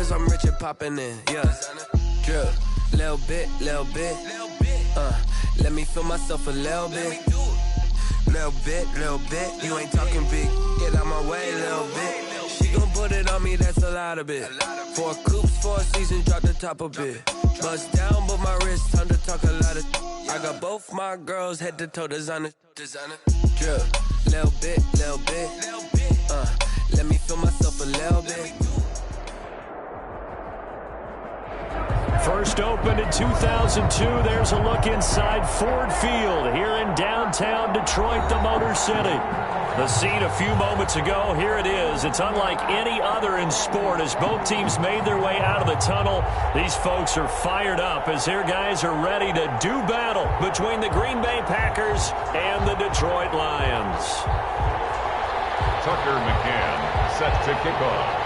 cause I'm rich and poppin' in, yeah. Drip, little bit, let me feel myself a little bit. Little bit, you ain't talking big. Get out my way, little bit. She gon' put it on me, that's a lot of it. 4 coops, 4 seasons, drop the top a bit. Bust down, but my wrist, time to talk a lot of. I got both my girls head to toe designer. Drip, little bit, let me feel myself a little bit. First opened in 2002. There's a look inside Ford Field here in downtown Detroit, the Motor City. The scene a few moments ago, here it is. It's unlike any other in sport as both teams made their way out of the tunnel. These folks are fired up as their guys are ready to do battle between the Green Bay Packers and the Detroit Lions. Tucker McCann set to kick off.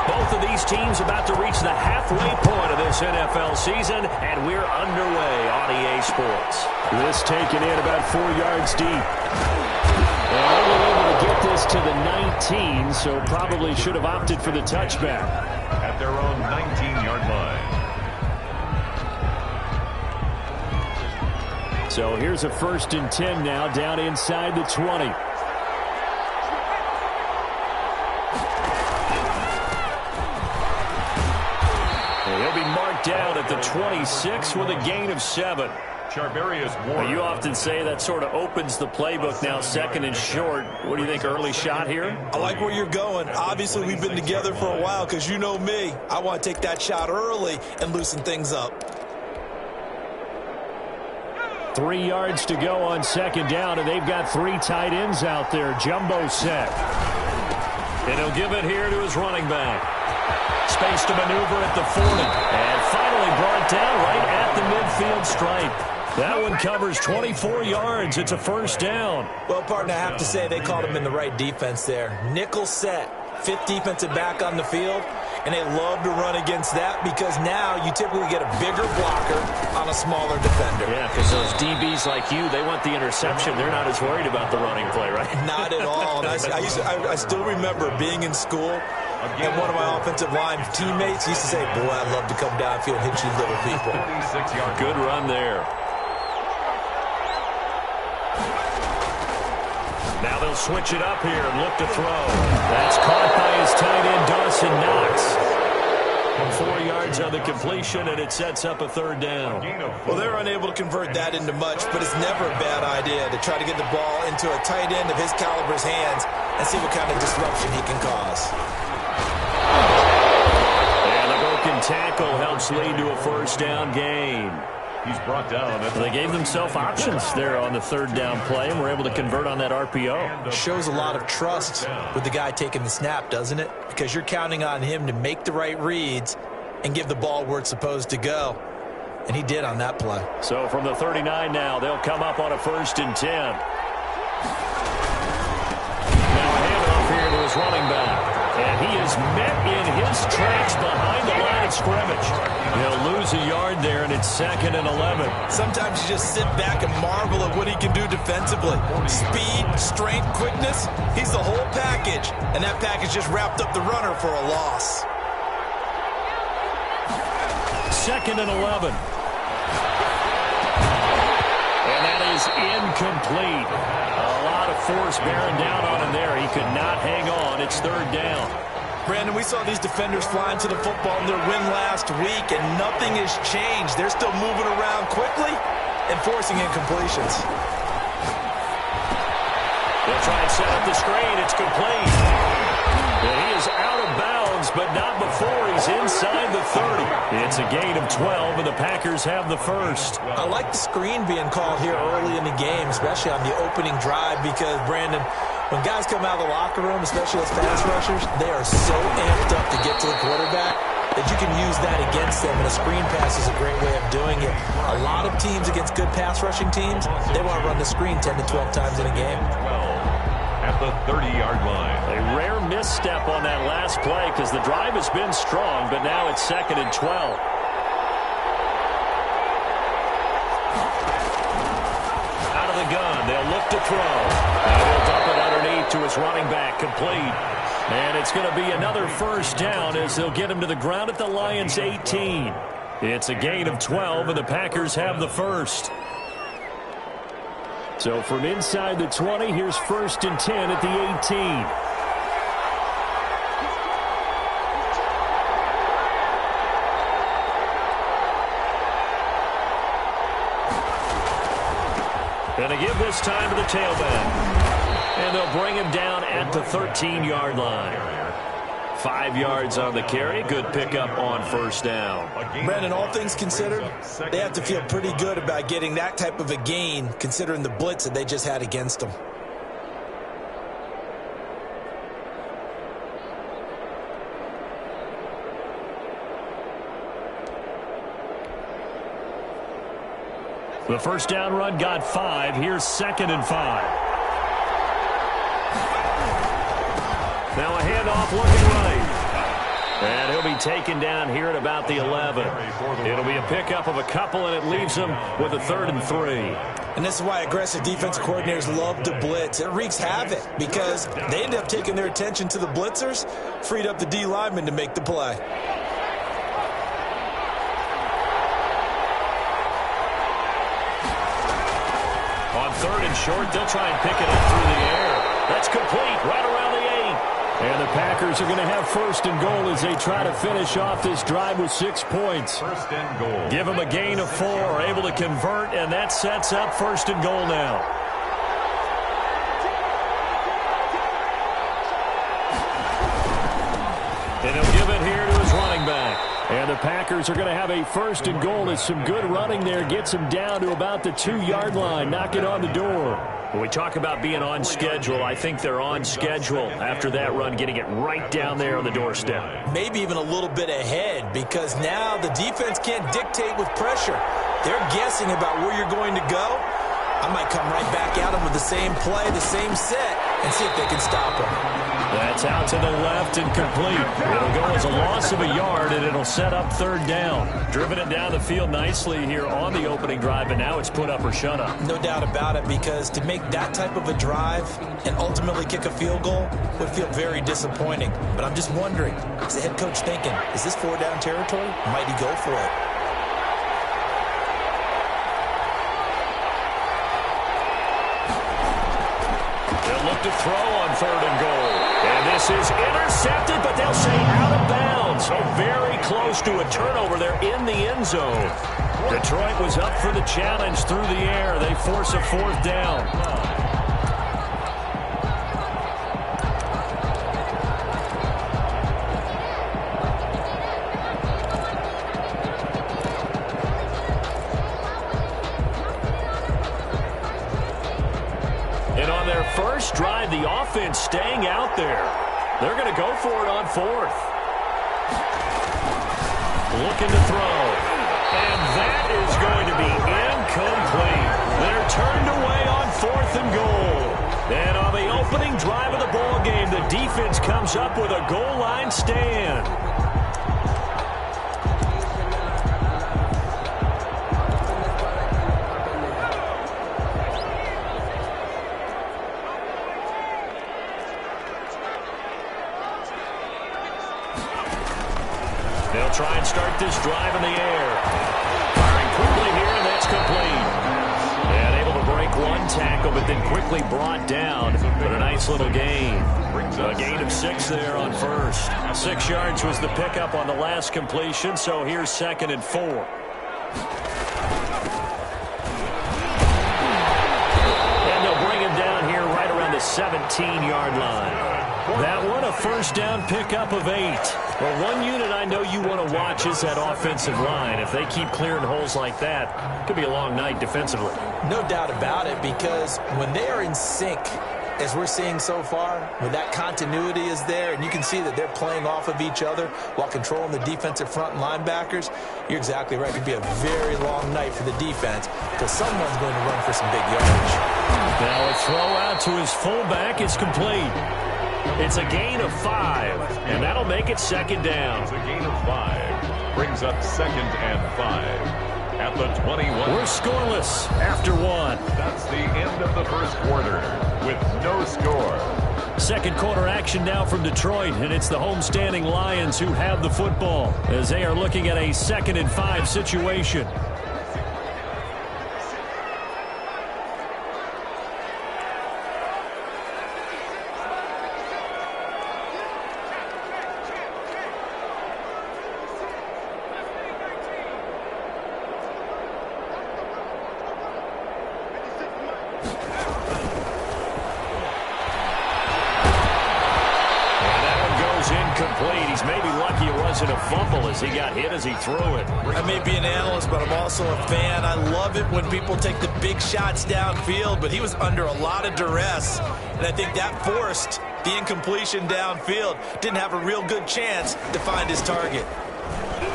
Both of these teams about to reach the halfway point of this NFL season, and we're underway on EA Sports. This taken in about 4 yards deep. And only able to get this to the 19, so probably should have opted for the touchback. At their own 19-yard line. So here's a 1st and 10 now, down inside the 20. Down at the 26 with a gain of 7. You often say that sort of opens the playbook now, 2nd and short. What do you think, early shot here? I like where you're going. Obviously, we've been together for a while because you know me. I want to take that shot early and loosen things up. 3 yards to go on 2nd down, and they've got 3 tight ends out there. Jumbo set. And he'll give it here to his running back. Space to maneuver at the 40. And finally brought down right at the midfield stripe. That one covers 24 yards. It's a 1st down. Well, partner, I have to say they called him in the right defense there. Nickel set. 5th defensive back on the field. And they love to run against that because now you typically get a bigger blocker on a smaller defender. Yeah, because those DBs like you, they want the interception. They're not as worried about the running play, right? Not at all. And I still remember being in school, and one of my offensive line teammates used to say, boy, I'd love to come downfield and hit you little people. Good run there. Now they'll switch it up here and look to throw. That's caught by his tight end, Dawson Knox. 4 yards on the completion, and it sets up a 3rd down. Well, they're unable to convert that into much, but it's never a bad idea to try to get the ball into a tight end of his caliber's hands and see what kind of disruption he can cause. And the broken tackle helps lead to a 1st down gain. He's brought down. They gave themselves options there on the 3rd down play and were able to convert on that RPO. Shows a lot of trust with the guy taking the snap, doesn't it? Because you're counting on him to make the right reads and give the ball where it's supposed to go. And he did on that play. So from the 39 now, they'll come up on a 1st and 10. Now a handoff here to his running back. And he is met in his tracks behind the line of scrimmage. He'll lose a yard there, and it's 2nd and 11. Sometimes you just sit back and marvel at what he can do defensively. Speed, strength, quickness, he's the whole package. And that package just wrapped up the runner for a loss. 2nd and 11. And that is incomplete. A lot of force bearing down on him there. He could not hang on. It's 3rd down. Brandon, we saw these defenders flying to the football in their win last week, and nothing has changed. They're still moving around quickly and forcing incompletions. They'll try and set up the screen. It's complete. And he is out of bounds, but not before he's inside the 30. It's a gain of 12, and the Packers have the 1st. I like the screen being called here early in the game, especially on the opening drive, because, Brandon, when guys come out of the locker room, especially as pass rushers, they are so amped up to get to the quarterback that you can use that against them, and a screen pass is a great way of doing it. A lot of teams against good pass rushing teams, they want to run the screen 10 to 12 times in a game. At the 30-yard line. A rare misstep on that last play because the drive has been strong, but now it's 2nd and 12. Out of the gun, they'll look to throw. And he'll dump it underneath to his this running back complete. And it's going to be another first down as they'll get him to the ground at the Lions' 18. It's a gain of 12, and the Packers have the first. So from inside the 20, here's 1st and 10 at the 18. And they give this time to the tailback. And they'll bring him down at the 13-yard line. 5 yards on the carry. Good pickup on first down. Brandon, all things considered, they have to feel pretty good about getting that type of a gain considering the blitz that they just had against them. The first down run got 5. Here's 2nd and 5. Now a handoff looking right. And he'll be taken down here at about the 11. It'll be a pickup of a couple, and it leaves him with a 3rd and 3. And this is why aggressive defensive coordinators love to blitz. It wreaks havoc because they end up taking their attention to the blitzers, freed up the D lineman to make the play. On 3rd and short, they'll try and pick it up through the air. That's complete, right around the 8. And the Packers are going to have 1st and goal as they try to finish off this drive with 6 points. 1st and goal. Give them a gain of 4, able to convert, and that sets up 1st and goal now. And he'll give it here to his running back. And the Packers are going to have a 1st and goal as some good running there gets him down to about the 2-yard line. Knock it on the door. When we talk about being on schedule, I think they're on schedule after that run, getting it right down there on the doorstep. Maybe even a little bit ahead because now the defense can't dictate with pressure. They're guessing about where you're going to go. I might come right back at them with the same play, the same set, and see if they can stop them. That's out to the left and complete. It'll go as a loss of a yard, and it'll set up 3rd down. Driven it down the field nicely here on the opening drive, and now it's put up or shut up. No doubt about it, because to make that type of a drive and ultimately kick a field goal would feel very disappointing. But I'm just wondering, is the head coach thinking, is this 4-down territory? Might he go for it? Look to throw on 3rd and goal. And this is intercepted, but they'll say out of bounds. So very close to a turnover there in the end zone. Detroit was up for the challenge through the air. They force a 4th down. First drive, the offense staying out there. They're going to go for it on 4th. Looking to throw. And that is going to be incomplete. They're turned away on 4th and goal. And on the opening drive of the ball game, the defense comes up with a goal line stand. They'll try and start this drive in the air. Firing quickly here, and that's complete. And able to break one tackle, but then quickly brought down. But a nice little gain. A gain of 6 there on 1st. 6 yards was the pickup on the last completion, so here's 2nd and 4. And they'll bring him down here right around the 17-yard line. That one, a 1st down pickup of 8. Well, one unit I know you want to watch is that offensive line. If they keep clearing holes like that, it could be a long night defensively. No doubt about it, because when they are in sync, as we're seeing so far, when that continuity is there, and you can see that they're playing off of each other while controlling the defensive front and linebackers, you're exactly right. It could be a very long night for the defense because someone's going to run for some big yardage. Now a throw out to his fullback is complete. It's a gain of 5, and that'll make it 2nd down. It's a gain of 5. Brings up 2nd and 5. At the 21. We're scoreless after 1. That's the end of the first quarter with no score. second quarter action now from Detroit, and it's the homestanding Lions who have the football as they are looking at a 2nd and 5 situation. He's maybe lucky it wasn't a fumble as he got hit as he threw it. I may be an analyst, but I'm also a fan. I love it when people take the big shots downfield, but he was under a lot of duress, and I think that forced the incompletion downfield. Didn't have a real good chance to find his target. And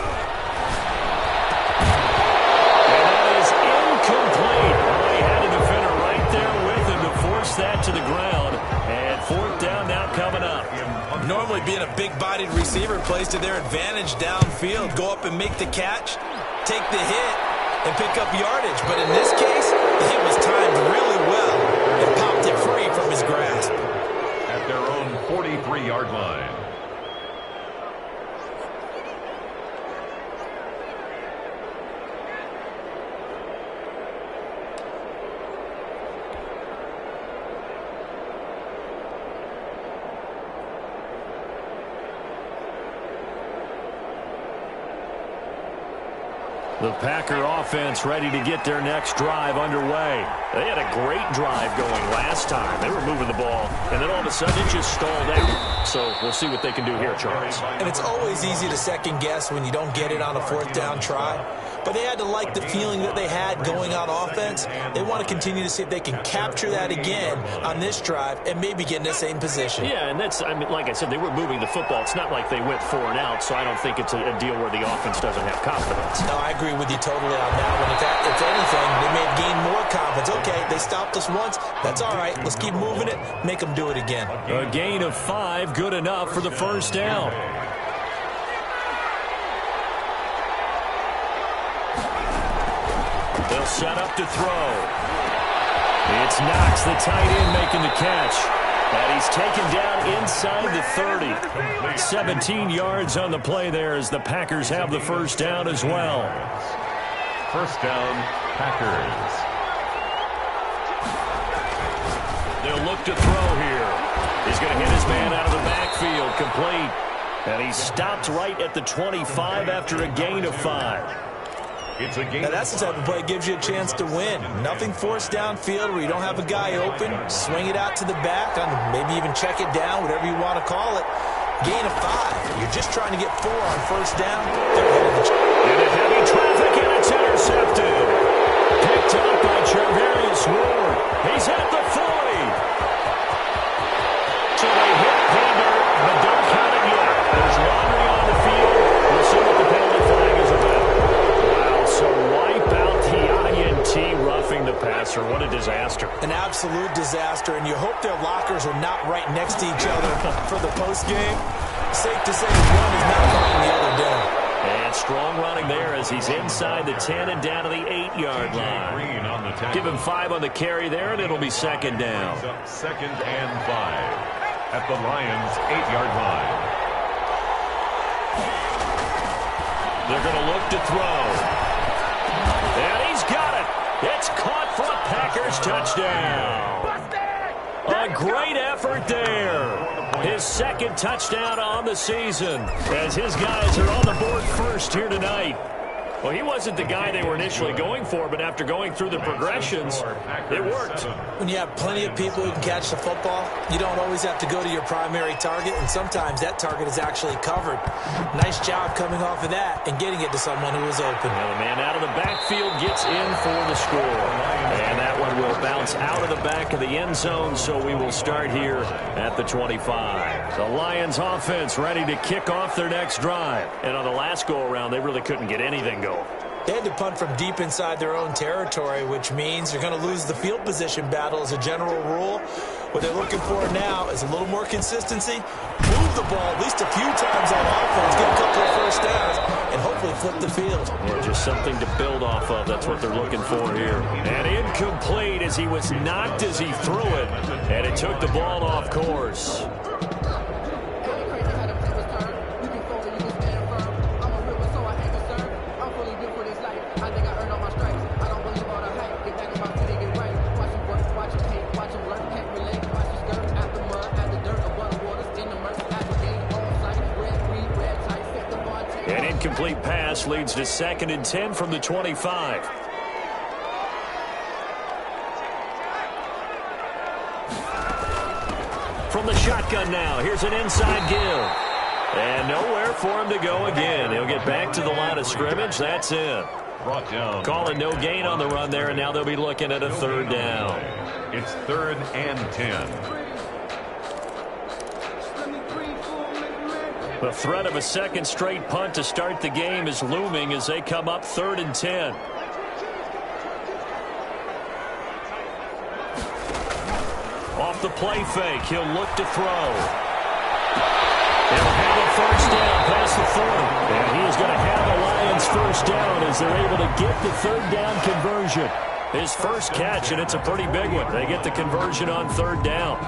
that is incomplete. Well, he had a defender right there with him to force that to the ground, and 4th down now coming up. Normally being a big-bodied receiver plays to their advantage downfield. Go up and make the catch, take the hit, and pick up yardage. But in this case, the hit was timed really well and popped it free from his grasp. At their own 43-yard line. The Packer offense ready to get their next drive underway. They had a great drive going last time. They were moving the ball, and then all of a sudden it just stalled out. So we'll see what they can do here, Charles. And it's always easy to second guess when you don't get it on a 4th down try. But they had to like the feeling that they had going on offense. They want to continue to see if they can capture that again on this drive and maybe get in the same position. Yeah, and that's, I mean, like I said, they were moving the football. It's not like they went 4 and out, so I don't think it's a deal where the offense doesn't have confidence. No, I agree with you totally on that one. If anything, they may have gained more confidence. Okay, they stopped us once. That's all right. Let's keep moving it. Make them do it again. A gain of 5, good enough for the 1st down. They'll set up to throw. It's Knox, the tight end, making the catch. And he's taken down inside the 30. 17 yards on the play there as the Packers have the 1st down as well. 1st down, Packers. They'll look to throw here. He's going to hit his man out of the backfield, complete. And he stopped right at the 25 after a gain of 5. It's a game. Now that's the type of play that gives you a chance to win. Nothing forced downfield where you don't have a guy open. Swing it out to the back, maybe even check it down, whatever you want to call it. Gain of 5. You're just trying to get 4 on 1st down. Into heavy traffic, and it's intercepted. Picked up by Charvarius Ward. He's at the 40. So they hit Pander, but don't count it yet. There's laundry on the field. We'll see what the penalty flag is about. Wow, so wipe out the INT, roughing the passer. What a disaster. An absolute disaster, and you hope their lockers are not right next to each other for the postgame. Safe to say one is not running the other down. And strong running there as he's inside the 10 and down to the 8-yard line. Give him 5 on the carry there, and it'll be 2nd down. 2nd and 5 at the Lions' 8-yard line. They're going to look to throw. And he's got it. It's caught for a Packers touchdown. A great effort there. His 2nd touchdown on the season as his guys are on the board first here tonight. Well, he wasn't the guy they were initially going for, but after going through the progressions, it worked. When you have plenty of people who can catch the football, you don't always have to go to your primary target, and sometimes that target is actually covered. Nice job coming off of that and getting it to someone who was open. Now the man out of the backfield gets in for the score. And that one will bounce out of the back of the end zone, so we will start here at the 25. The Lions offense ready to kick off their next drive. And on the last go-around, they really couldn't get anything going. They had to punt from deep inside their own territory, which means you're going to lose the field position battle as a general rule. What they're looking for now is a little more consistency, move the ball at least a few times on offense, get a couple of first downs, and hopefully flip the field. Yeah, just something to build off of. That's what they're looking for here. And incomplete as he was knocked as he threw it, and it took the ball off course. An incomplete pass leads to 2nd and 10 from the 25. From the shotgun now, here's an inside give. And nowhere for him to go again. He'll get back to the line of scrimmage. That's it. Brought down. Calling no gain on the run there, and now they'll be looking at a 3rd down. It's 3rd and 10. The threat of a 2nd straight punt to start the game is looming as they come up 3rd and 10. Off the play fake, he'll look to throw. They'll have a 1st down past the 40. And he is going to have the Lions 1st down as they're able to get the 3rd down conversion. His first catch, and it's a pretty big one. They get the conversion on 3rd down.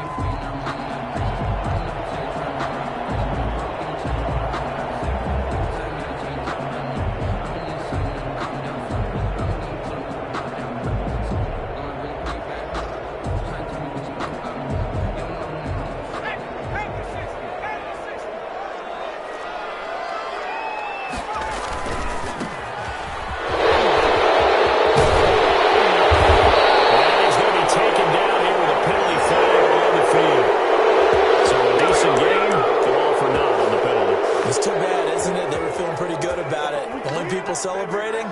Celebrating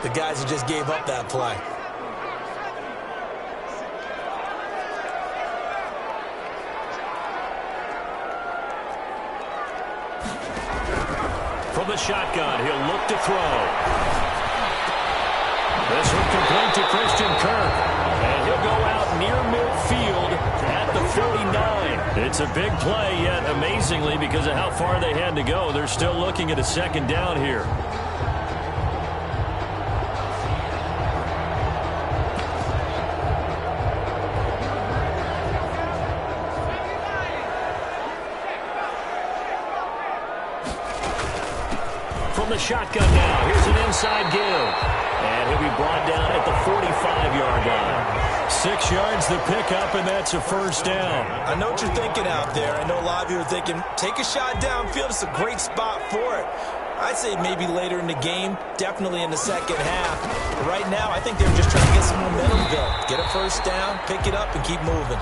the guys who just gave up that play. From the shotgun, he'll look to throw. This one complete to Christian Kirk. And he'll go out near midfield at the 49. It's a big play, yet amazingly, because of how far they had to go, they're still looking at a 2nd down here. The shotgun now. Here's an inside give. And he'll be brought down at the 45-yard line. 6 yards the pickup, and that's a 1st down. I know what you're thinking out there. I know a lot of you are thinking, take a shot downfield. It's a great spot for it. I'd say maybe later in the game, definitely in the 2nd half. But right now, I think they're just trying to get some momentum built. Get a 1st down, pick it up, and keep moving.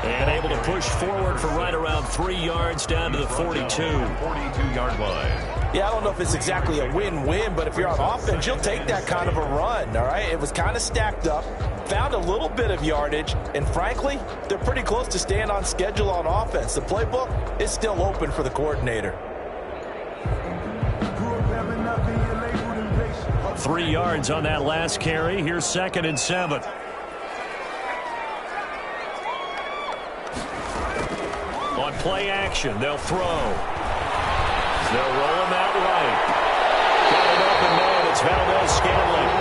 And able to push forward for right around 3 yards down to the 42. 42-yard line. Yeah, I don't know if it's exactly a win-win, but if you're on offense, you'll take that kind of a run, all right? It was kind of stacked up, found a little bit of yardage, and frankly, they're pretty close to staying on schedule on offense. The playbook is still open for the coordinator. 3 yards on that last carry. Here's 2nd and 7. On play action, they'll throw. They'll roll him out right. Got an open man. It's Valdez-Scantling.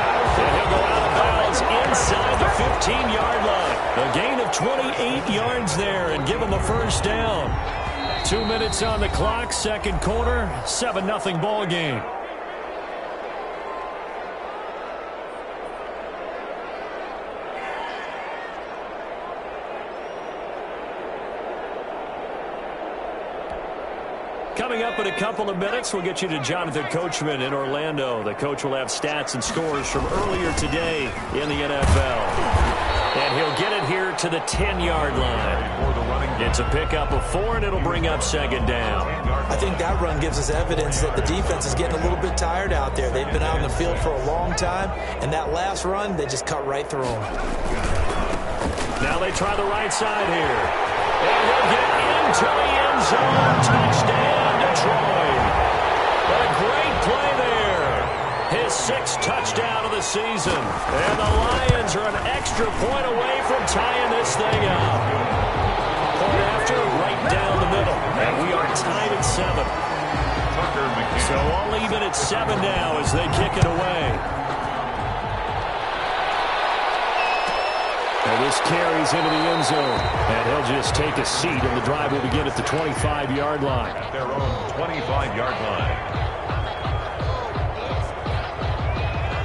And he'll go out of bounds inside the 15-yard line. A gain of 28 yards there and give him a 1st down. 2 minutes on the clock, 2nd quarter, 7-0 ball game. Coming up in a couple of minutes, we'll get you to Jonathan Coachman in Orlando. The coach will have stats and scores from earlier today in the NFL. And he'll get it here to the 10-yard line. It's a pickup of 4, and it'll bring up 2nd down. I think that run gives us evidence that the defense is getting a little bit tired out there. They've been out in the field for a long time, and that last run, they just cut right through them. Now they try the right side here. And he'll get into the end zone. Touchdown, Detroit. A great play there. His 6th touchdown of the season. And the Lions are an extra point away from tying this thing up. one after, right down the middle. And we are tied at 7. So all even at 7 now as they kick it away. And this carries into the end zone. And he'll just take a seat, and the drive will begin at the 25-yard line. At their own 25-yard line.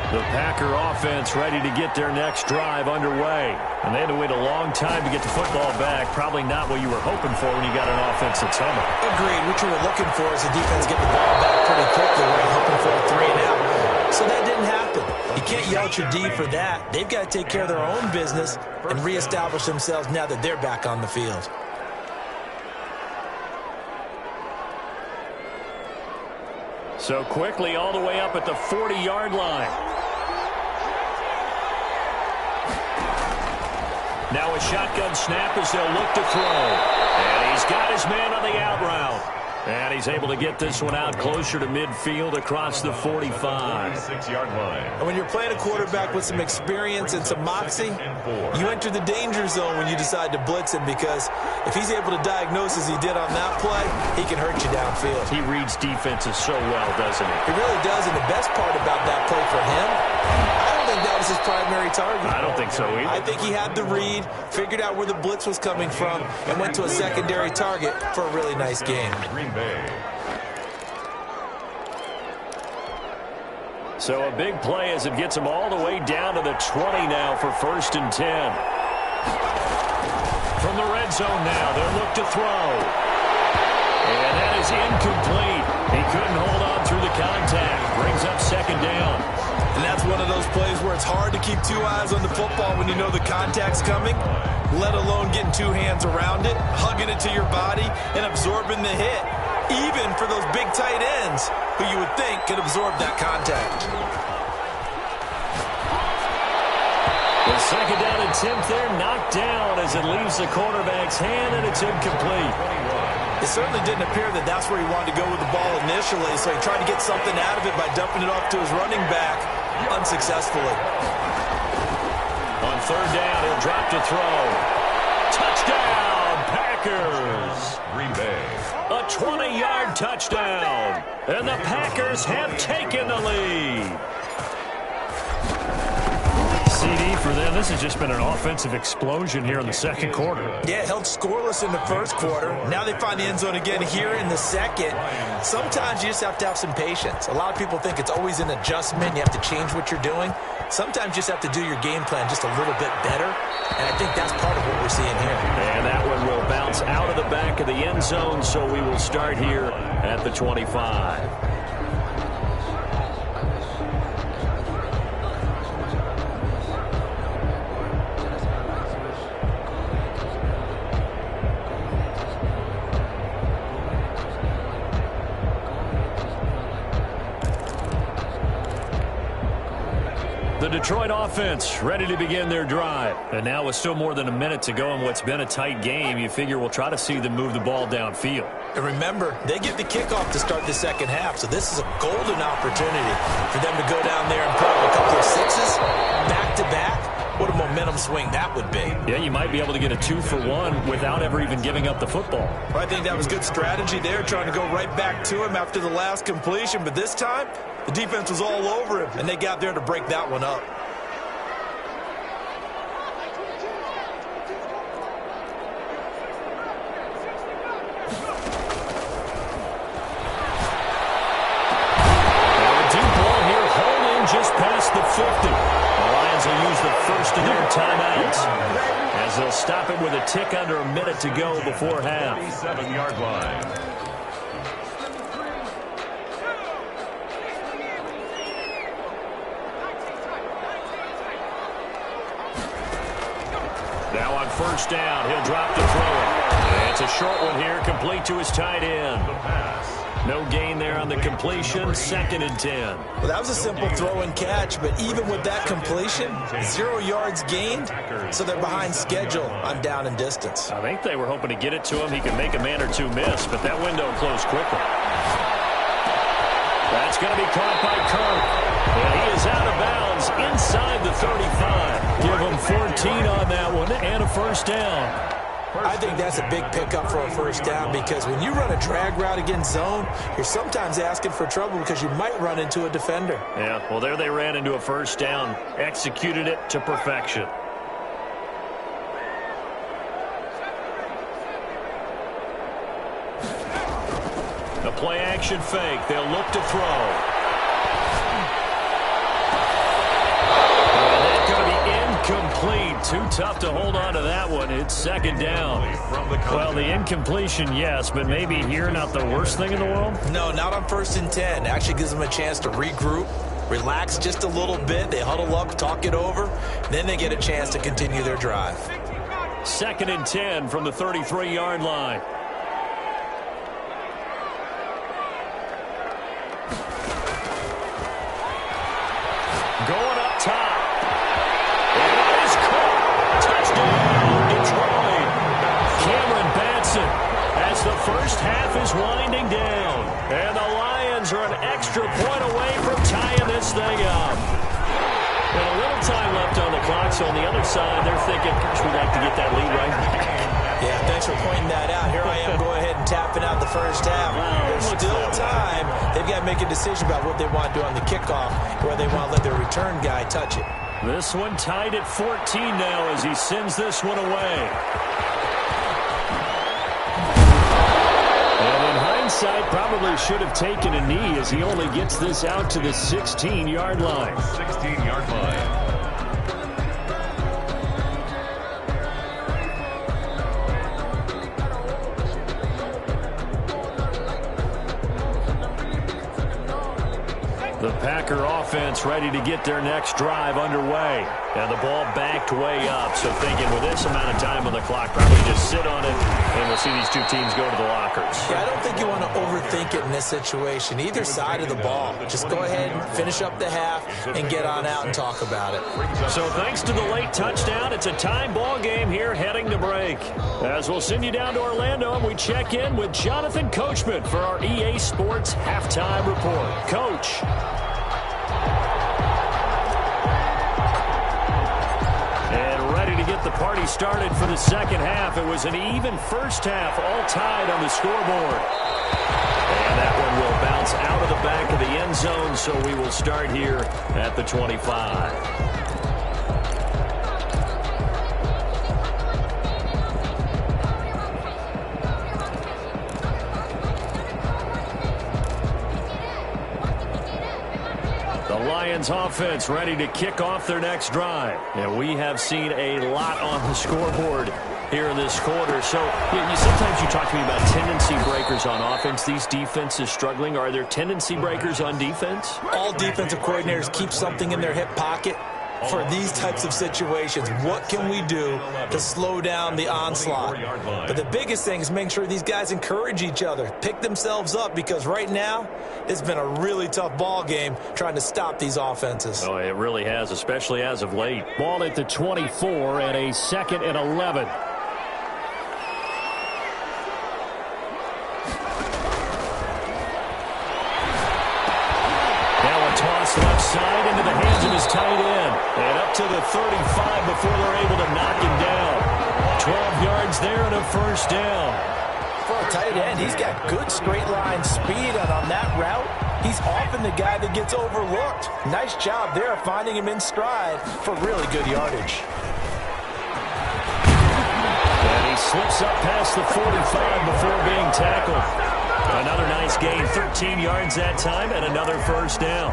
The Packer offense ready to get their next drive underway. And they had to wait a long time to get the football back. Probably not what you were hoping for when you got an offense that's humming. Agreed. What you were looking for is the defense get the ball back pretty quickly. Right? Hoping for a 3-and-out. So that didn't happen. You can't yell at your D for that. They've got to take care of their own business and reestablish themselves now that they're back on the field. So quickly all the way up at the 40-yard line. Now a shotgun snap as they'll look to throw. And he's got his man on the out route. And he's able to get this one out closer to midfield across the 45. 6-yard line. And when you're playing a quarterback with some experience and some moxie, you enter the danger zone when you decide to blitz him, because if he's able to diagnose as he did on that play, he can hurt you downfield. He reads defenses so well, doesn't he? He really does, and the best part about that play for him, I don't think that was his primary target. I don't think so either. I think he had the read, figured out where the blitz was coming from, and went to a secondary target for a really nice game. Green Bay. So a big play as it gets him all the way down to the 20 now for 1st and 10. From the red zone now, they'll look to throw. And that is incomplete. He couldn't hold on through the contact. Brings up 2nd down. And that's one of those plays where it's hard to keep 2 eyes on the football when you know the contact's coming, let alone getting 2 hands around it, hugging it to your body, and absorbing the hit, even for those big tight ends who you would think could absorb that contact. The 2nd down attempt there knocked down as it leaves the quarterback's hand, and it's incomplete. It certainly didn't appear that that's where he wanted to go with the ball initially, so he tried to get something out of it by dumping it off to his running back unsuccessfully. On 3rd down, he'll drop to throw. Touchdown, Packers! Green Bay. A 20-yard touchdown, and the Packers have taken the lead. CD for them. This has just been an offensive explosion here in the 2nd quarter. Yeah, held scoreless in the 1st quarter. Now they find the end zone again here in the 2nd. Sometimes you just have to have some patience. A lot of people think it's always an adjustment. You have to change what you're doing. Sometimes you just have to do your game plan just a little bit better. And I think that's part of what we're seeing here. And that one will bounce out of the back of the end zone, so we will start here at the 25. The Detroit offense ready to begin their drive. And now with still more than a minute to go in what's been a tight game, you figure we'll try to see them move the ball downfield. And remember, they get the kickoff to start the 2nd half, so this is a golden opportunity for them to go down there and put up a couple of 6s back-to-back. What a momentum swing that would be. Yeah, you might be able to get a 2-for-1 without ever even giving up the football. I think that was good strategy there, trying to go right back to him after the last completion. But this time, the defense was all over him, and they got there to break that one up. A deep ball here, holding just past the 50. The Lions will use the first of their timeouts as they'll stop it with a tick under a minute to go before half. 7-yard line. Now on 1st down, he'll drop to throw it. And it's a short one here, complete to his tight end. No gain there on the completion, 2nd and 10. Well, that was a simple throw and catch, but even with that completion, 0 yards gained, so they're behind schedule on down and distance. I think they were hoping to get it to him. He could make a man or 2 miss, but that window closed quickly. That's going to be caught by Kirk. And he is out of bounds inside the 35. Give him 14 on that one and a 1st down. I think that's a big pickup for a first down because when you run a drag route against zone, you're sometimes asking for trouble because you might run into a defender. Yeah, well, there they ran into a first down, executed it to perfection. The play action fake. They'll look to throw. Complete. Too tough to hold on to that one. It's second down. Well, the incompletion, yes, but maybe here not the worst thing in the world? No, not on 1st and 10. Actually gives them a chance to regroup, relax just a little bit. They huddle up, talk it over. Then they get a chance to continue their drive. 2nd and 10 from the 33-yard line. Going up top. As the first half is winding down. And the Lions are an extra point away from tying this thing up. And a little time left on the clock, so on the other side, they're thinking, gosh, we'd like to get that lead right back. Yeah, thanks for pointing that out. Here I am going ahead and tapping out the first half. There's still time. They've got to make a decision about what they want to do on the kickoff, where they want to let their return guy touch it. This one tied at 14 now as he sends this one away. Hindsight probably should have taken a knee as he only gets this out to the 16-yard line. 16-yard line. The Packer offense ready to get their next drive underway. And the ball backed way up. So thinking with this amount of time on the clock, probably just sit on it, and we'll see these two teams go to the lockers. Yeah, I don't think you want to overthink it in this situation. Either side of the ball. Just go ahead and finish up the half and get on out and talk about it. So thanks to the late touchdown, it's a time ball game here heading to break. As we'll send you down to Orlando, and we check in with Jonathan Coachman for our EA Sports Halftime Report. Coach. The party started for the second half. It was an even first half, all tied on the scoreboard. And that one will bounce out of the back of the end zone, so we will start here at the 25. Lions offense ready to kick off their next drive. And we have seen a lot on the scoreboard here in this quarter. So sometimes you talk to me about tendency breakers on offense. These defenses struggling. Are there tendency breakers on defense? All defensive coordinators keep something in their hip pocket for these types of situations. What can we do to slow down the onslaught? But the biggest thing is make sure these guys encourage each other, pick themselves up, because right now it's been a really tough ball game trying to stop these offenses. Oh, it really has, especially as of late. Ball at the 24 and a 2nd and 11. Left side into the hands of his tight end. And up to the 35 before they're able to knock him down. 12 yards there and a first down. For a tight end, he's got good straight line speed, and on that route, he's often the guy that gets overlooked. Nice job there finding him in stride for really good yardage. And he slips up past the 45 before being tackled. Another nice gain, 13 yards that time, and another first down.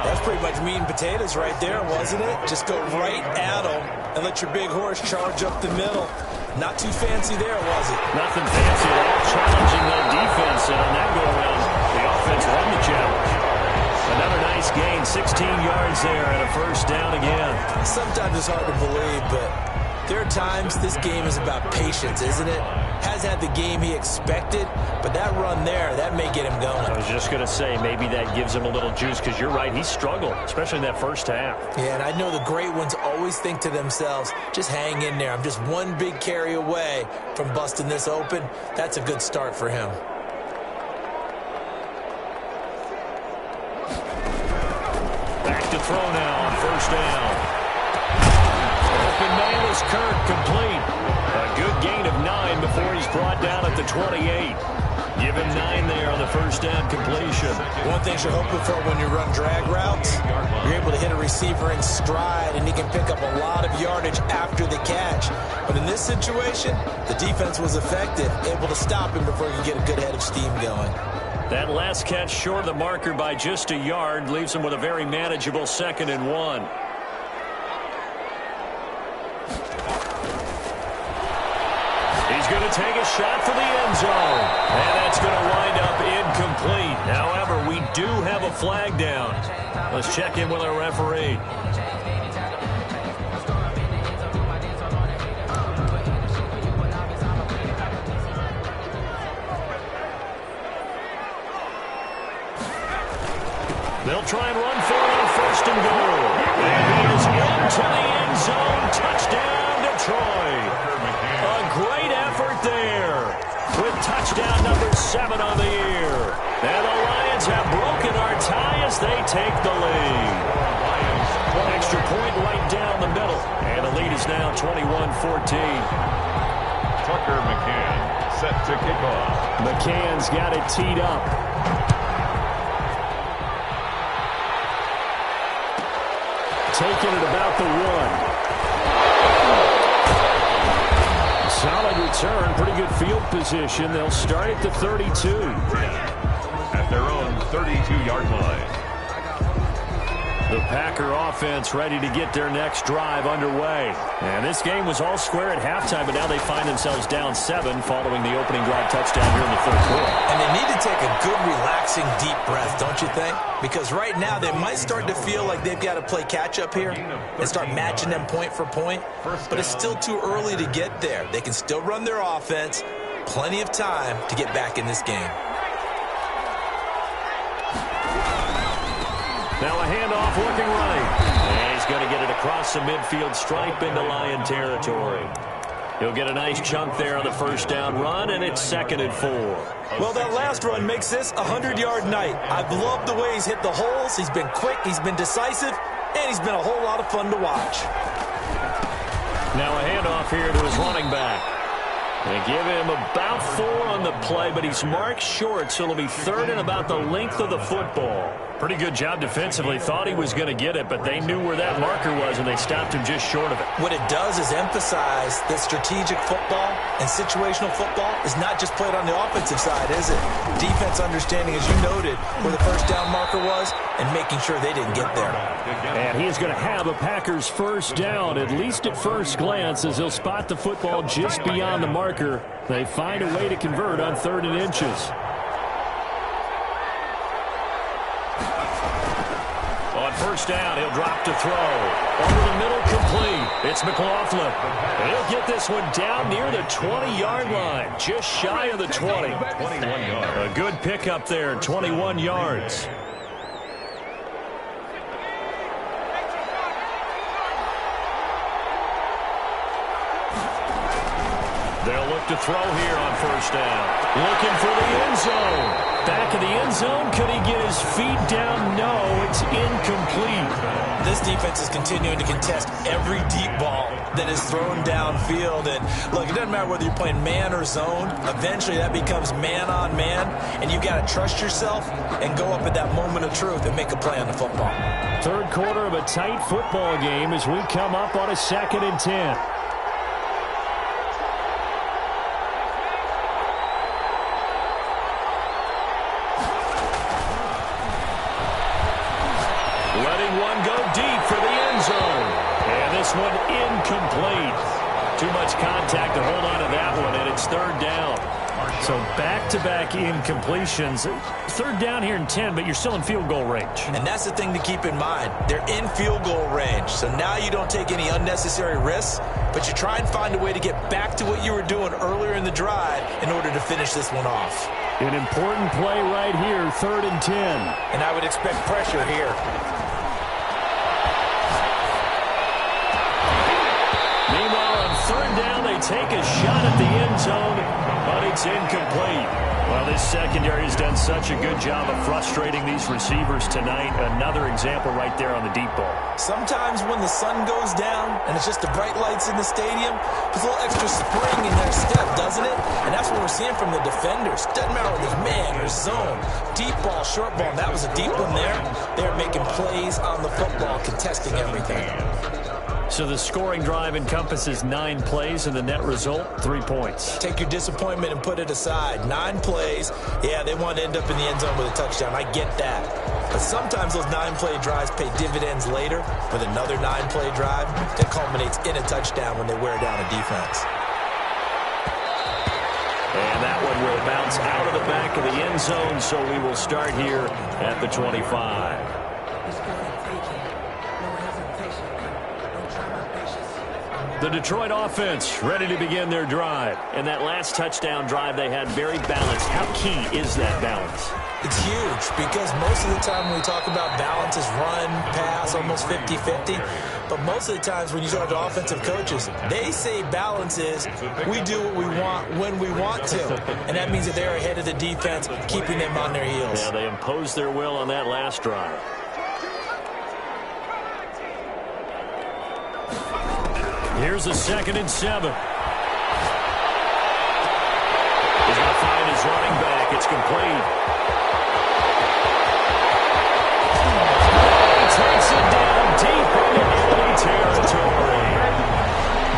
That's pretty much meat and potatoes right there, wasn't it? Just go right at them and let your big horse charge up the middle. Not too fancy there, was it? Nothing fancy at all. Challenging that defense, and on that go-around, the offense won the challenge. Another nice gain, 16 yards there, and a first down again. Sometimes it's hard to believe, but there are times this game is about patience, isn't it? Has had the game he expected, but that run there, that may get him going. I was just going to say, maybe that gives him a little juice, because you're right, he struggled, especially in that first half. Yeah, and I know the great ones always think to themselves, just hang in there. I'm just one big carry away from busting this open. That's a good start for him. Back to throw now on first down. Open man is Kirk, complete. A good gain before he's brought down at the 28. Give him 9 there on the first down completion. One thing you're hoping for when you run drag routes, you're able to hit a receiver in stride, and he can pick up a lot of yardage after the catch. But in this situation, the defense was effective, able to stop him before he could get a good head of steam going. That last catch short of the marker by just a yard leaves him with a very manageable 2nd and 1. He's going to take a shot for the end zone. And that's going to wind up incomplete. However, we do have a flag down. Let's check in with our referee. They'll try and run for it on 1st and goal. And he is into the end zone. Touchdown, Detroit. A great effort there with touchdown number 7 on the year. And the Lions have broken our tie as they take the lead. Extra point right down the middle. And the lead is now 21-14. Tucker McCann set to kick off. McCann's got it teed up. Taking it about the 1. Solid return, pretty good field position. They'll start at the 32. At their own 32-yard line. The Packer offense ready to get their next drive underway. And this game was all square at halftime, but now they find themselves down 7 following the opening drive touchdown here in the 3rd quarter. And they need to take a good, relaxing, deep breath, don't you think? Because right now they might start to feel like they've got to play catch-up here and start matching them point for point. But it's still too early to get there. They can still run their offense. Plenty of time to get back in this game. Now a handoff looking right. And he's going to get it across the midfield stripe into Lion territory. He'll get a nice chunk there on the first down run, and it's 2nd and 4. Well, that last run makes this a 100-yard night. I've loved the way he's hit the holes. He's been quick, he's been decisive, and he's been a whole lot of fun to watch. Now a handoff here to his running back. They give him about 4 on the play, but he's marked short, so it'll be 3rd and about the length of the football. Pretty good job defensively. Thought he was going to get it, but they knew where that marker was, and they stopped him just short of it. What it does is emphasize that strategic football and situational football is not just played on the offensive side, is it? Defense understanding, as you noted, where the first down marker was and making sure they didn't get there. And he is going to have a Packers first down, at least at first glance, as he'll spot the football just beyond the marker. They find a way to convert on 3rd and inches. On first down, he'll drop to throw. Over the middle, complete. It's McLaughlin. He'll get this one down near the 20-yard line, just shy of the 20. A good pickup there, 21 yards. They'll look to throw here on first down. Looking for the end zone. Back of the end zone. Could he get his feet down? No, it's incomplete. This defense is continuing to contest every deep ball that is thrown downfield. And look, it doesn't matter whether you're playing man or zone. Eventually that becomes man on man. And you've got to trust yourself and go up at that moment of truth and make a play on the football. 3rd quarter of a tight football game as we come up on a 2nd and 10. This one incomplete. Too much contact to hold on to that one, and it's 3rd down. So back-to-back incompletions. 3rd down here in 10, but you're still in field goal range. And that's the thing to keep in mind. They're in field goal range. So now you don't take any unnecessary risks, but you try and find a way to get back to what you were doing earlier in the drive in order to finish this one off. An important play right here, 3rd and 10. And I would expect pressure here. Meanwhile, on 3rd down, they take a shot at the end zone, but it's incomplete. Well, this secondary has done such a good job of frustrating these receivers tonight. Another example right there on the deep ball. Sometimes when the sun goes down and it's just the bright lights in the stadium, there's a little extra spring in their step, doesn't it? And that's what we're seeing from the defenders. Doesn't matter whether it's man or zone. Deep ball, short ball. That was a deep one there. They're making plays on the football, contesting everything. So the scoring drive encompasses 9 plays, and the net result, 3 points. Take your disappointment and put it aside. 9 plays. Yeah, they want to end up in the end zone with a touchdown. I get that. But sometimes those 9-play drives pay dividends later with another 9-play drive that culminates in a touchdown when they wear down a defense. And that one will bounce out of the back of the end zone, so we will start here at the 25. The Detroit offense ready to begin their drive. And that last touchdown drive they had very balanced. How key is that balance? It's huge because most of the time when we talk about balance is run, pass, almost 50-50. But most of the times when you talk to offensive coaches, they say balance is we do what we want when we want to. And that means that they're ahead of the defense, keeping them on their heels. Yeah, they imposed their will on that last drive. Here's a 2nd and 7. He's going to find his running back. It's complete. He takes it down deep into enemy territory.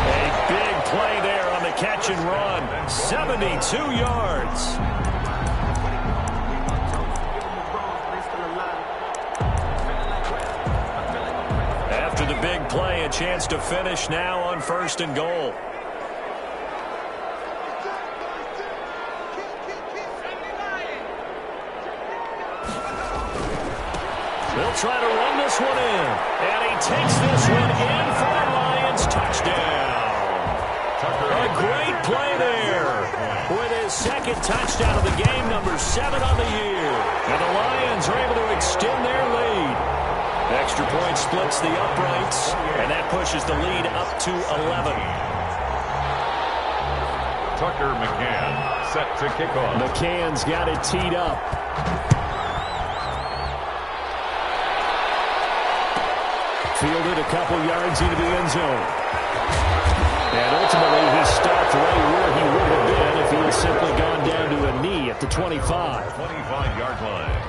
A big play there on the catch and run. 72 yards. After the big play, a chance to finish now on 1st and goal. They'll try to run this one in. And he takes this one in for the Lions. Touchdown. A great play there with his 2nd touchdown of the game, number 7 on the year. And the Lions are able to extend their lead. Extra point splits the uprights, and that pushes the lead up to 11. Tucker McCann set to kick off. McCann's got it teed up. Fielded a couple yards into the end zone. And ultimately, he stopped right where he would have been if he had simply gone down to a knee at the 25. 25-yard line.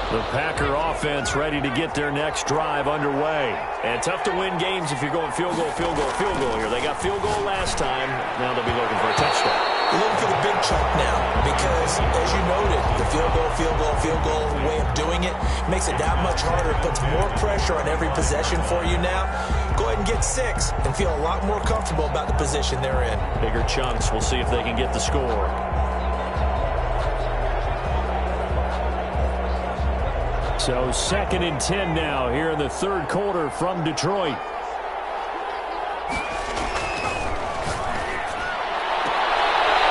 The Packer offense ready to get their next drive underway. And tough to win games if you're going field goal, field goal, field goal here. They got field goal last time. Now they'll be looking for a touchdown. You're looking for the big chunk now because, as you noted, the field goal way of doing it makes it that much harder. It puts more pressure on every possession for you now. Go ahead and get 6 and feel a lot more comfortable about the position they're in. Bigger chunks. We'll see if they can get the score. So 2nd and 10 now here in the 3rd quarter from Detroit.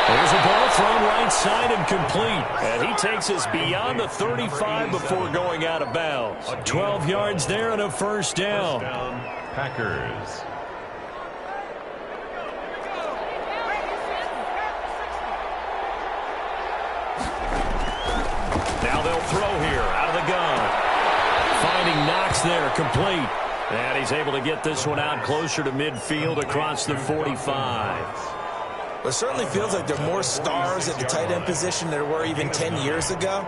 There's a ball thrown right side and complete. And he takes us beyond the 35 before going out of bounds. 12 yards there and a 1st down. Packers. Now they'll throw here out of the gun. Finding Knox there, complete. And he's able to get this one out closer to midfield across the 45. It certainly feels like there are more stars at the tight end position than there were even 10 years ago.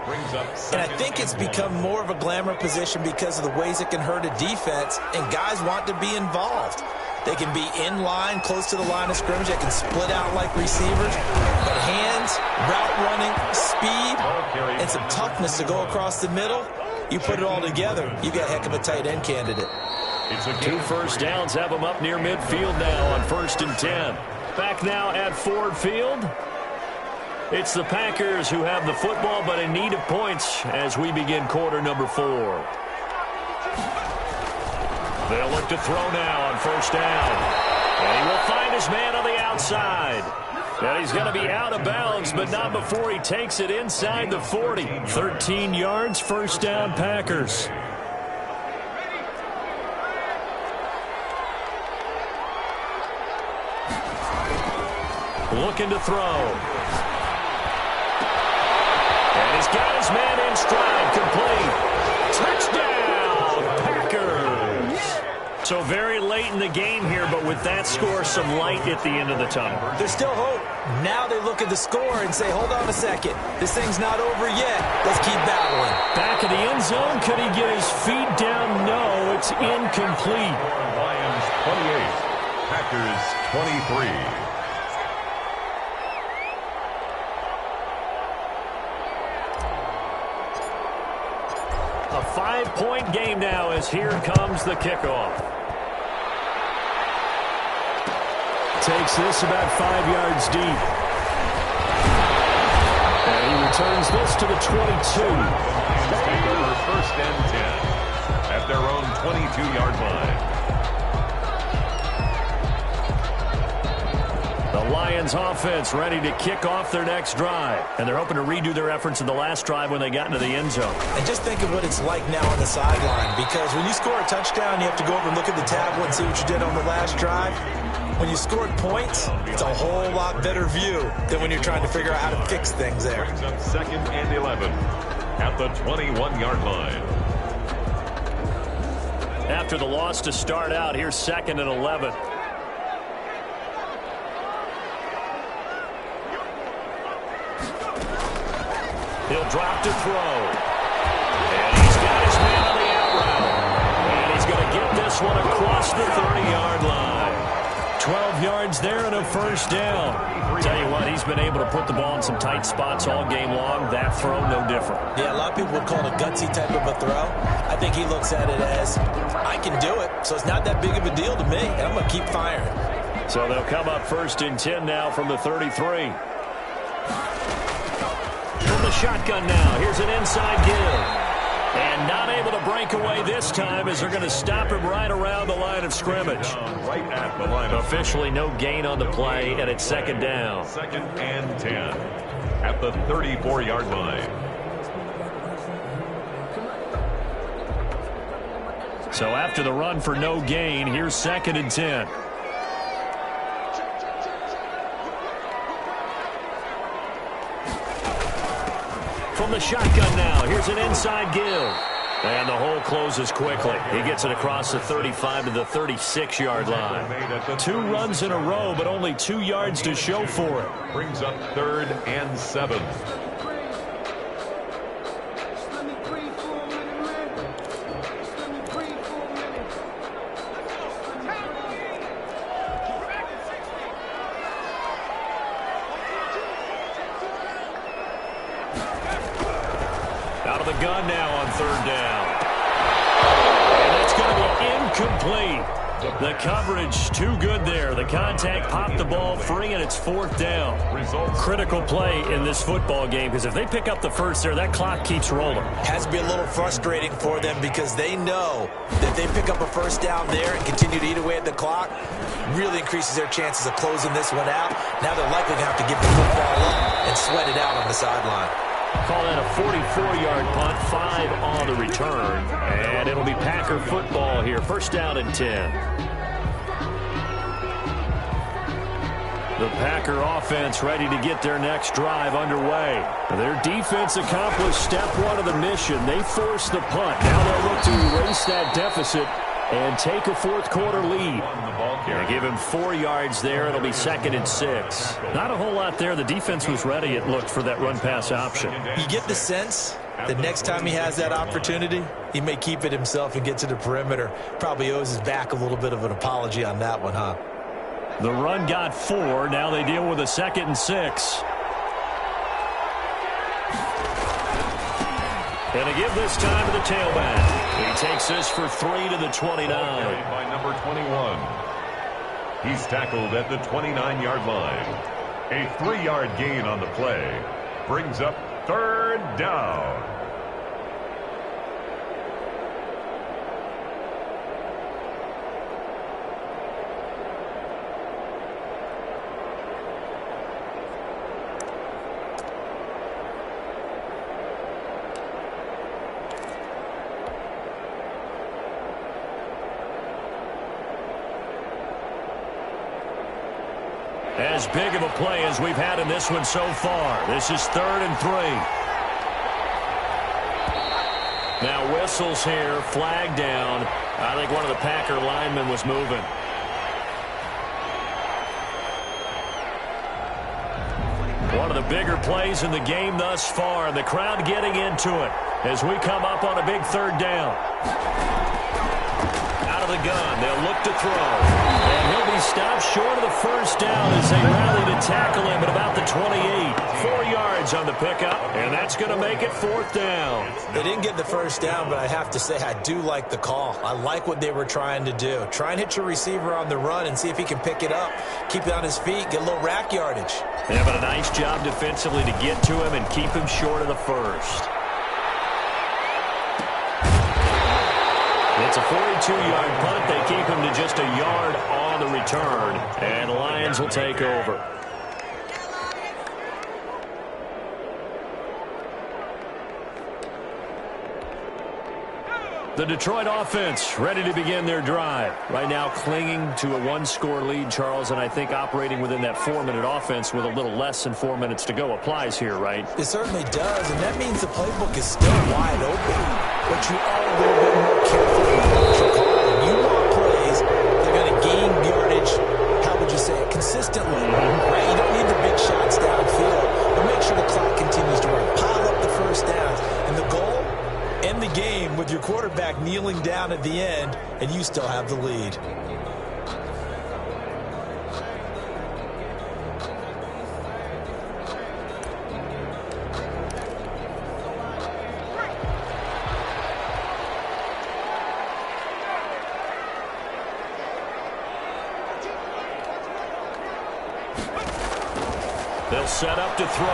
And I think it's become more of a glamour position because of the ways it can hurt a defense, and guys want to be involved. They can be in line, close to the line of scrimmage. They can split out like receivers. But hands, route running, speed, and some toughness to go across the middle, you put it all together, you got a heck of a tight end candidate. 2 first downs have them up near midfield now on 1st and 10. Back now at Ford Field. It's the Packers who have the football, but in need of points as we begin quarter number 4. They'll look to throw now on 1st down. And he will find his man on the outside. And he's going to be out of bounds, but not before he takes it inside the 40. 13 yards, 1st down, Packers. looking to throw. And he's got his man in stride, complete. Touchdown, Packers. So very late in the game here, but with that score, some light at the end of the tunnel. There's still hope. Now they look at the score and say, hold on a second. This thing's not over yet. Let's keep battling. Back in the end zone. Could he get his feet down? No, it's incomplete. Lions 28, Packers 23. A 5-point game now as here comes the kickoff. Takes this about 5 yards deep. And he returns this to the 22. First and 10 at their own 22-yard line. The Lions offense ready to kick off their next drive. And they're hoping to redo their efforts in the last drive when they got into the end zone. And just think of what it's like now on the sideline, because when you score a touchdown, you have to go over and look at the tablet and see what you did on the last drive. When you scored points, it's a whole lot better view than when you're trying to figure out how to fix things there. Brings up 2nd and 11 at the 21-yard line. After the loss to start out, here's 2nd and 11. He'll drop to throw. And he's got his man on the out route. And he's going to get this one across the 30-yard line. 12 yards there and a first down. Tell you what, he's been able to put the ball in some tight spots all game long. That throw, no different. Yeah, a lot of people would call it a gutsy type of a throw. I think he looks at it as, I can do it, so it's not that big of a deal to me, and I'm going to keep firing. So they'll come up 1st and 10 now from the 33. From the shotgun now, here's an inside give. And not able to break away this time as they're going to stop him right around the line of scrimmage. Right at the line of Officially no gain on the play, and it's 2nd down. 2nd and 10 at the 34-yard line. So after the run for no gain, here's 2nd and 10. From the shotgun now, here's an inside give. And the hole closes quickly. He gets it across the 35 to the 36-yard line. 2 runs in a row, but only 2 yards to show for it. Brings up 3rd and 7. Out of the gun now on 3rd down. And it's going to be incomplete. The coverage too good there. The contact popped the ball free, and it's 4th down. Critical play in this football game, because if they pick up the first there, that clock keeps rolling. Has to be a little frustrating for them because they know that they pick up a first down there and continue to eat away at the clock, really increases their chances of closing this one out. Now they're likely going to have to get the football up and sweat it out on the sideline. Call that a 44-yard punt, 5 on the return. And it'll be Packer football here. 1st down and 10. The Packer offense ready to get their next drive underway. Their defense accomplished step 1 of the mission. They forced the punt. Now they'll look to erase that deficit and take a 4th quarter lead. They give him 4 yards there. It'll be 2nd and 6. Not a whole lot there. The defense was ready, it looked, for that run-pass option. You get the sense that next time he has that opportunity, he may keep it himself and get to the perimeter. Probably owes his back a little bit of an apology on that one, huh? The run got 4. Now they deal with a 2nd and 6. And to give this time to the tailback. He takes this for 3 to the 29. By number 21. He's tackled at the 29-yard line. A 3-yard gain on the play. Brings up 3rd down. As big of a play as we've had in this one so far. This is 3rd and 3. Now whistles here, flag down. I think one of the Packer linemen was moving. One of the bigger plays in the game thus far, and the crowd getting into it as we come up on a big 3rd down. Out of the gun, they'll look to throw. And he'll be stopped short of the 1st down as they rally to tackle him at about the 28. 4 yards on the pickup, and that's going to make it 4th down. They didn't get the 1st down, but I have to say I do like the call. I like what they were trying to do. Try and hit your receiver on the run and see if he can pick it up, keep it on his feet, get a little rack yardage. They're having a nice job defensively to get to him and keep him short of the 1st. It's a 42-yard punt. They keep him to just a yard on the return, and the Lions will take over. The Detroit offense ready to begin their drive. Right now clinging to a 1-score lead, Charles, and I think operating within that 4-minute offense with a little less than 4 minutes to go applies here, right? It certainly does, and that means the playbook is still wide open. But you are a little bit more careful with what you're calling. You want plays that are going to gain yardage, how would you say it, consistently, right? You don't need the big shots downfield, but make sure the clock continues to run. Pile up the 1st downs, and the goal, end the game with your quarterback kneeling down at the end, and you still have the lead. They'll set up to throw.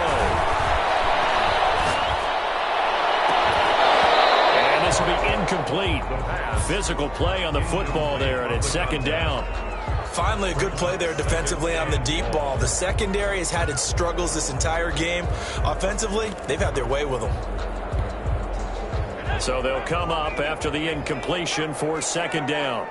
And this will be incomplete. Physical play on the football there, and it's 2nd down. Finally, a good play there defensively on the deep ball. The secondary has had its struggles this entire game. Offensively, they've had their way with them. So they'll come up after the incompletion for 2nd down.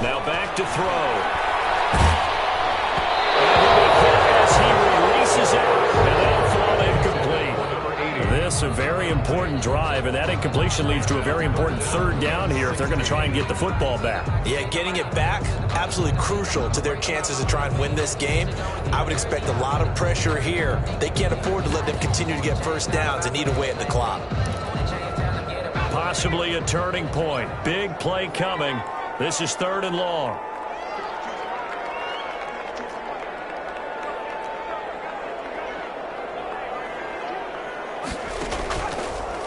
Now back to throw. As he releases it, and that'll fall incomplete. This a very important drive, and that incompletion leads to a very important 3rd down here if they're going to try and get the football back. Yeah, getting it back, absolutely crucial to their chances to try and win this game. I would expect a lot of pressure here. They can't afford to let them continue to get 1st downs and eat away at the clock. Possibly a turning point. Big play coming. This is 3rd and long.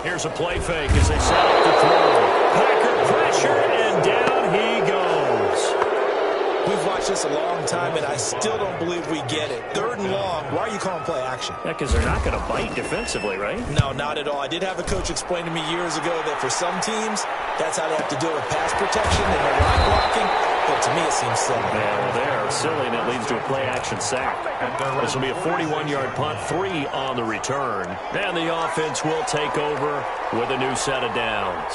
Here's a play fake as they set up to throw. Packer pressure, and down he goes. We've watched this a long time, and I still don't believe we get it. 3rd and long. Why are you calling play action? Yeah, because they're not going to bite defensively, right? No, not at all. I did have a coach explain to me years ago that for some teams, that's how they have to deal with pass protection and their line blocking. But to me, it seems silly. Yeah, well, they're silly, and it leads to a play-action sack. This will be a 41-yard punt, 3 on the return. And the offense will take over with a new set of downs.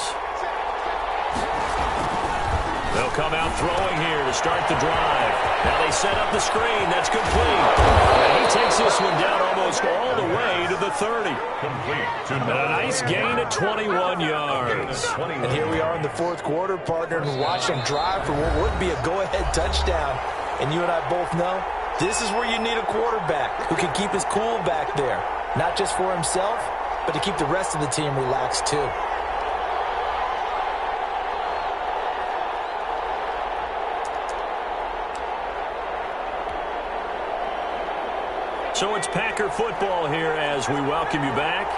They'll come out throwing here to start the drive. Now they set up the screen. That's complete. And he takes this one down almost all the way to the 30. And a nice gain of 21 yards. And here we are in the 4th quarter, partner, and watch them drive for what would be a go-ahead touchdown. And you and I both know this is where you need a quarterback who can keep his cool back there. Not just for himself, but to keep the rest of the team relaxed too. So it's Packer football here as we welcome you back.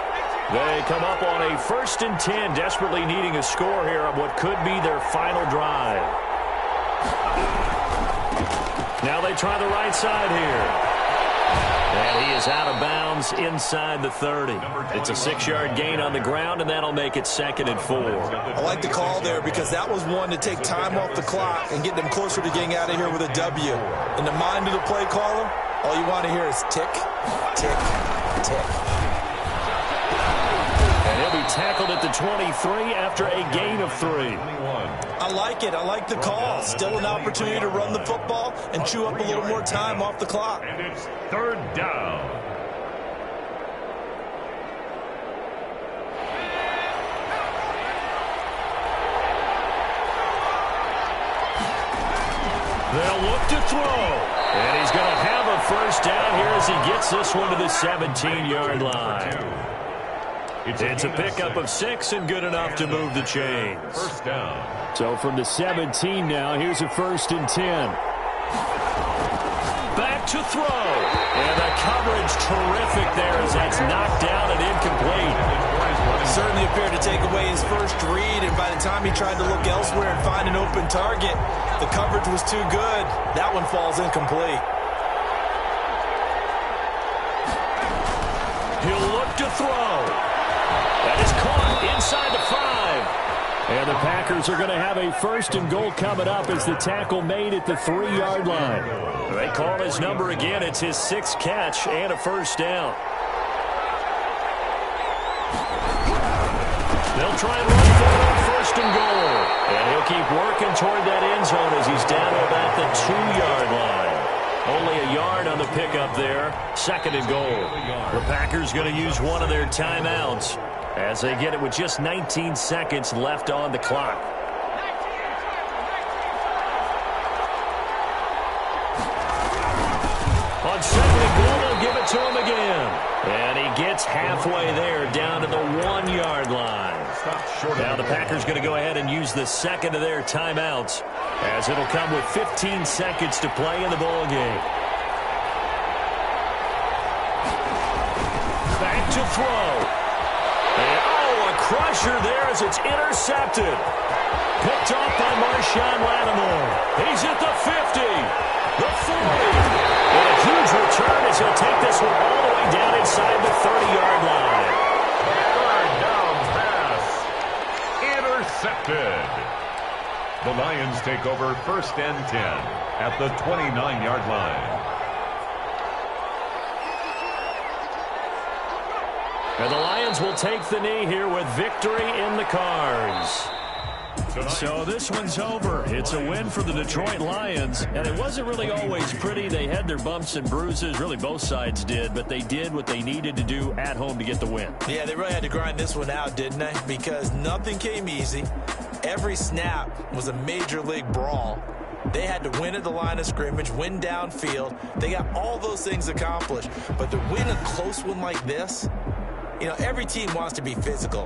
They come up on a 1st and 10, desperately needing a score here on what could be their final drive. Now they try the right side here. And he is out of bounds inside the 30. It's a 6-yard gain on the ground, and that'll make it 2nd and 4. I like the call there because that was one to take time off the clock and get them closer to getting out of here with a W. In the mind of the play caller, all you want to hear is tick, tick, tick. And He'll be tackled at the 23 after a gain of 3. I like it. I like the call. Still an opportunity to run the football and chew up a little more time off the clock. And it's 3rd down. They'll look to throw. And he's going to have a first down here as he gets this one to the 17-yard line. It's a pickup of 6 and good enough to move the chains. First down. So from the 17 now, here's a 1st and 10. Back to throw. And the coverage terrific there as that's knocked down and incomplete. Certainly appeared to take away his first read, and by the time he tried to look elsewhere and find an open target, the coverage was too good. That one falls incomplete. He'll look to throw. That is caught inside the 5. And the Packers are going to have a 1st and goal coming up as the tackle made at the 3-yard line. They call his number again. It's his 6th catch and a first down. They'll try and run for it on 1st and goal. And he'll keep working toward that end zone as he's down about the 2-yard line. Only a yard on the pickup there. 2nd and goal. The Packers going to use one of their timeouts as they get it with just 19 seconds left on the clock. On 2nd and goal, they'll give it to him again. And he gets halfway there down to the 1-yard line. Now the Packers going to go ahead and use the 2nd of their timeouts as it'll come with 15 seconds to play in the ball game. Back to throw. And, a crusher there as it's intercepted. Picked off by Marshawn Lattimore. He's at the 50, the 40. And a huge return as he'll take this one all the way down inside the 30-yard line. 3rd down pass. Intercepted. The Lions take over 1st and 10 at the 29-yard line. And the Lions will take the knee here with victory in the cards. So this one's over. It's a win for the Detroit Lions, and it wasn't really always pretty. They had their bumps and bruises. Really, both sides did, but they did what they needed to do at home to get the win. Yeah, they really had to grind this one out, didn't they? Because nothing came easy. Every snap was a major league brawl. They had to win at the line of scrimmage, win downfield. They got all those things accomplished. But to win a close one like this, every team wants to be physical.